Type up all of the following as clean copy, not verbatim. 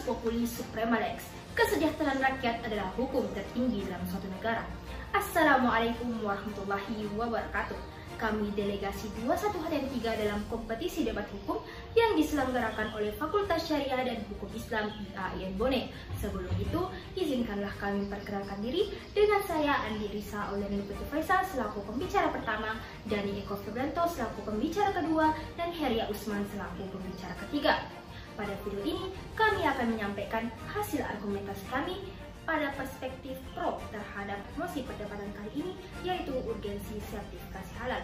populi suprema lex. Kesejahteraan rakyat adalah hukum tertinggi dalam suatu negara. Assalamualaikum warahmatullahi wabarakatuh. Kami delegasi 21 3 dalam kompetisi debat hukum yang diselenggarakan oleh Fakultas Syariah dan Hukum Islam IAIN Bone. Sebelum itu, izinkanlah kami memperkenalkan diri dengan saya Andi Risa Auliani Putri Faisal selaku pembicara pertama, Dani Eko Febranto selaku pembicara kedua, dan Heria Usman selaku pembicara ketiga. Pada video ini, kami akan menyampaikan hasil argumentasi kami pada perspektif pro terhadap mosi perdebatan kali ini, yaitu urgensi sertifikasi halal.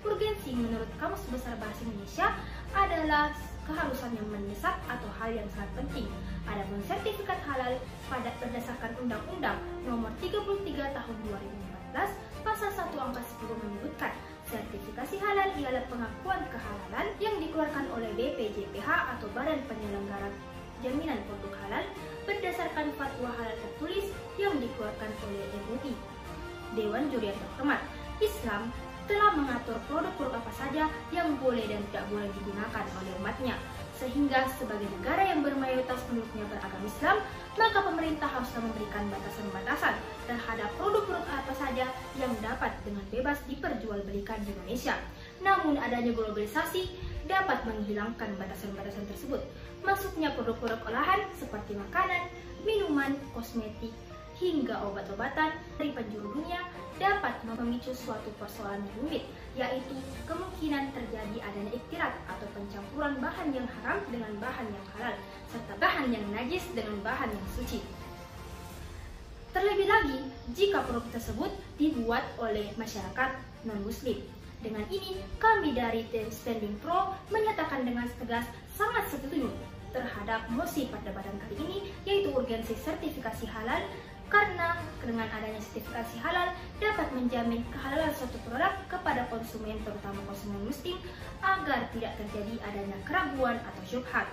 Urgensi menurut Kamus Besar Bahasa Indonesia adalah keharusan yang mendesak atau hal yang sangat penting. Adapun sertifikat halal pada berdasarkan Undang-Undang Nomor 33 Tahun 2014 Pasal 1 Angka 10 menyebutkan sertifikasi halal ialah pengakuan kehalalan yang dikeluarkan oleh BPJPH atau Badan Penyelenggara Jaminan Produk Halal berdasarkan fatwa halal tertulis yang dikeluarkan oleh MUI. Dewan Juri yang terhormat, Islam telah mengatur produk-produk apa saja yang boleh dan tidak boleh digunakan oleh umatnya. Sehingga sebagai negara yang bermayoritas penduduknya beragama Islam, maka pemerintah harus memberikan batasan-batasan terhadap produk-produk apa saja yang dapat dengan bebas diperjualbelikan di Indonesia. Namun adanya globalisasi dapat menghilangkan batasan-batasan tersebut. Masuknya produk-produk olahan seperti makanan, minuman, kosmetik, hingga obat-obatan dari penjuru dunia dapat memicu suatu persoalan yang rumit, yaitu kemungkinan terjadi adanya iktirat atau pencampuran bahan yang haram dengan bahan yang halal, serta bahan yang najis dengan bahan yang suci. Terlebih lagi, jika produk tersebut dibuat oleh masyarakat non-muslim. Dengan ini, kami dari tim Standing Pro menyatakan dengan tegas sangat setuju terhadap mosi perdebatan kali ini, yaitu urgensi sertifikasi halal, karena dengan adanya sertifikasi halal dapat menjamin kehalalan suatu produk kepada konsumen, terutama konsumen muslim, agar tidak terjadi adanya keraguan atau syubhat.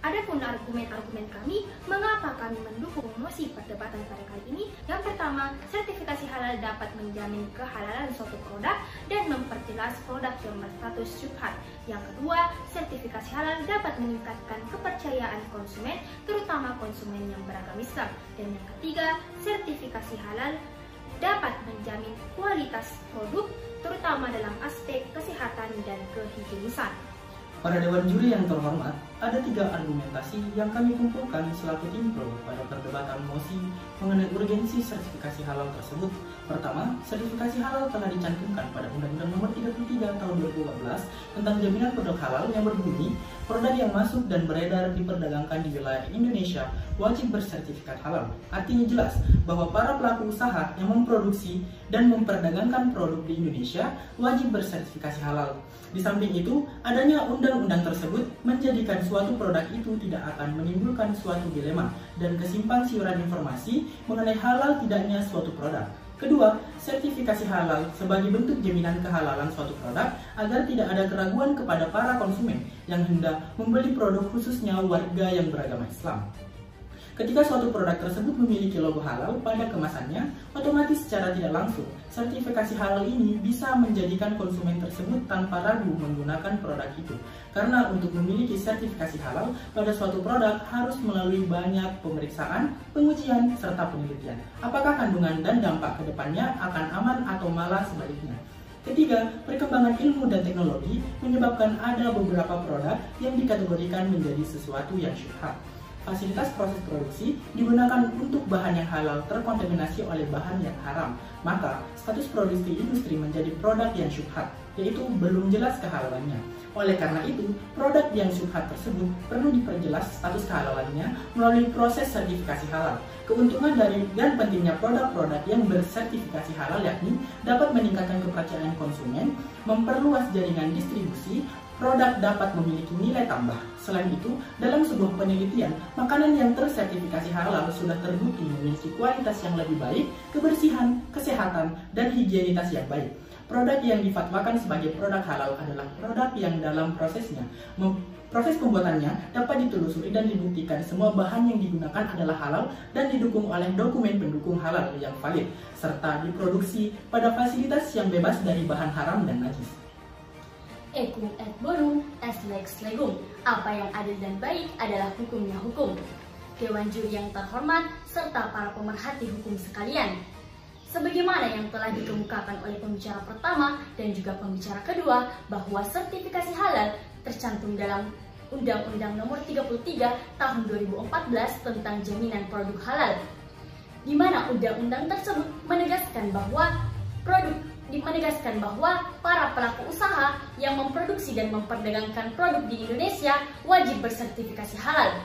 Adapun argumen-argumen kami, mengapa kami mendukung mosi perdebatan pada kali ini? Yang pertama, sertifikasi halal dapat menjamin kehalalan suatu produk dan memperjelas produk yang berstatus syubhat. Yang kedua, sertifikasi halal dapat meningkatkan kepercayaan konsumen, terutama konsumen yang beragama Islam. Dan yang ketiga, sertifikasi halal dapat menjamin kualitas produk, terutama dalam aspek kesehatan dan kehigienisan. Para Dewan Juri yang terhormat, ada 3 argumentasi yang kami kumpulkan selaku tim pro pada perdebatan mosi mengenai urgensi sertifikasi halal tersebut. Pertama, sertifikasi halal telah dicantumkan pada Undang-Undang Nomor 33 Tahun 2014 tentang jaminan produk halal yang berbunyi, produk yang masuk dan beredar diperdagangkan di wilayah Indonesia wajib bersertifikat halal. Artinya jelas bahwa para pelaku usaha yang memproduksi dan memperdagangkan produk di Indonesia wajib bersertifikasi halal. Di samping itu, adanya undang-undang tersebut menjadikan suatu produk itu tidak akan menimbulkan suatu dilema dan kesimpang siuran informasi mengenai halal tidaknya suatu produk. Kedua, sertifikasi halal sebagai bentuk jaminan kehalalan suatu produk agar tidak ada keraguan kepada para konsumen yang hendak membeli produk, khususnya warga yang beragama Islam. Ketika suatu produk tersebut memiliki logo halal pada kemasannya, otomatis secara tidak langsung, sertifikasi halal ini bisa menjadikan konsumen tersebut tanpa ragu menggunakan produk itu. Karena untuk memiliki sertifikasi halal pada suatu produk harus melalui banyak pemeriksaan, pengujian, serta penelitian. Apakah kandungan dan dampak ke depannya akan aman atau malah sebaliknya. Ketiga, perkembangan ilmu dan teknologi menyebabkan ada beberapa produk yang dikategorikan menjadi sesuatu yang syubhat. Fasilitas proses produksi digunakan untuk bahan yang halal terkontaminasi oleh bahan yang haram, maka status produksi industri menjadi produk yang syubhat, yaitu belum jelas kehalalannya. Oleh karena itu, produk yang syubhat tersebut perlu diperjelas status kehalalannya melalui proses sertifikasi halal. Keuntungan dari dan pentingnya produk-produk yang bersertifikasi halal yakni dapat meningkatkan kepercayaan konsumen, memperluas jaringan distribusi, produk dapat memiliki nilai tambah. Selain itu, dalam sebuah penelitian, makanan yang tersertifikasi halal sudah terbukti memiliki kualitas yang lebih baik, kebersihan, kesehatan, dan higienitas yang baik. Produk yang difatwakan sebagai produk halal adalah produk yang dalam proses pembuatannya dapat ditelusuri dan dibuktikan semua bahan yang digunakan adalah halal dan didukung oleh dokumen pendukung halal yang valid, serta diproduksi pada fasilitas yang bebas dari bahan haram dan najis. Equum et bonum est lex legum. Apa yang adil dan baik adalah hukumnya hukum. Dewan juri yang terhormat serta para pemerhati hukum sekalian, sebagaimana yang telah dikemukakan oleh pembicara pertama dan juga pembicara kedua, bahwa sertifikasi halal tercantum dalam Undang-Undang Nomor 33 Tahun 2014 tentang Jaminan Produk Halal, di mana undang-undang tersebut menegaskan bahwa para pelaku usaha yang memproduksi dan memperdagangkan produk di Indonesia wajib bersertifikasi halal.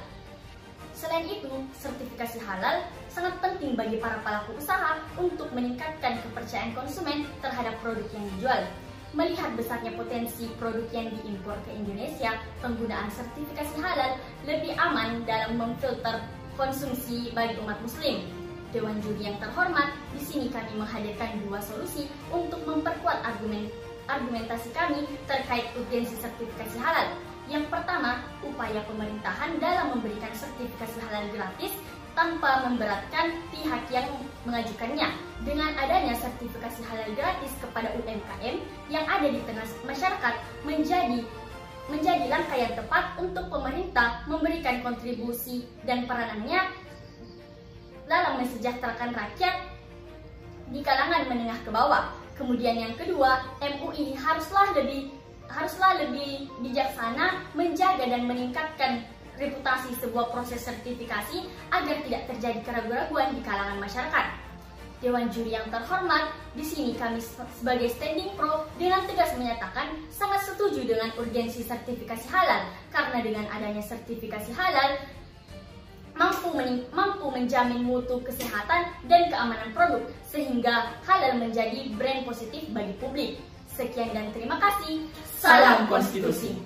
Selain itu, sertifikasi halal sangat penting bagi para pelaku usaha untuk meningkatkan kepercayaan konsumen terhadap produk yang dijual. Melihat besarnya potensi produk yang diimpor ke Indonesia, penggunaan sertifikasi halal lebih aman dalam memfilter konsumsi bagi umat muslim. Dewan juri yang terhormat, di sini kami menghadirkan dua solusi untuk memperkuat argumentasi kami terkait urgensi sertifikasi halal. Yang pertama, upaya pemerintahan dalam memberikan sertifikasi halal gratis tanpa memberatkan pihak yang mengajukannya. Dengan adanya sertifikasi halal gratis kepada UMKM yang ada di tengah masyarakat menjadi langkah yang tepat untuk pemerintah memberikan kontribusi dan peranannya dalam mensejahterakan rakyat di kalangan menengah ke bawah. Kemudian yang kedua, MUI haruslah lebih bijaksana menjaga dan meningkatkan reputasi sebuah proses sertifikasi agar tidak terjadi keraguan-keraguan di kalangan masyarakat. Dewan juri yang terhormat, di sini kami sebagai standing pro dengan tegas menyatakan sangat setuju dengan urgensi sertifikasi halal, karena dengan adanya sertifikasi halal mampu menjamin mutu kesehatan dan keamanan produk, sehingga halal menjadi brand positif bagi publik. Sekian dan terima kasih. Salam konstitusi.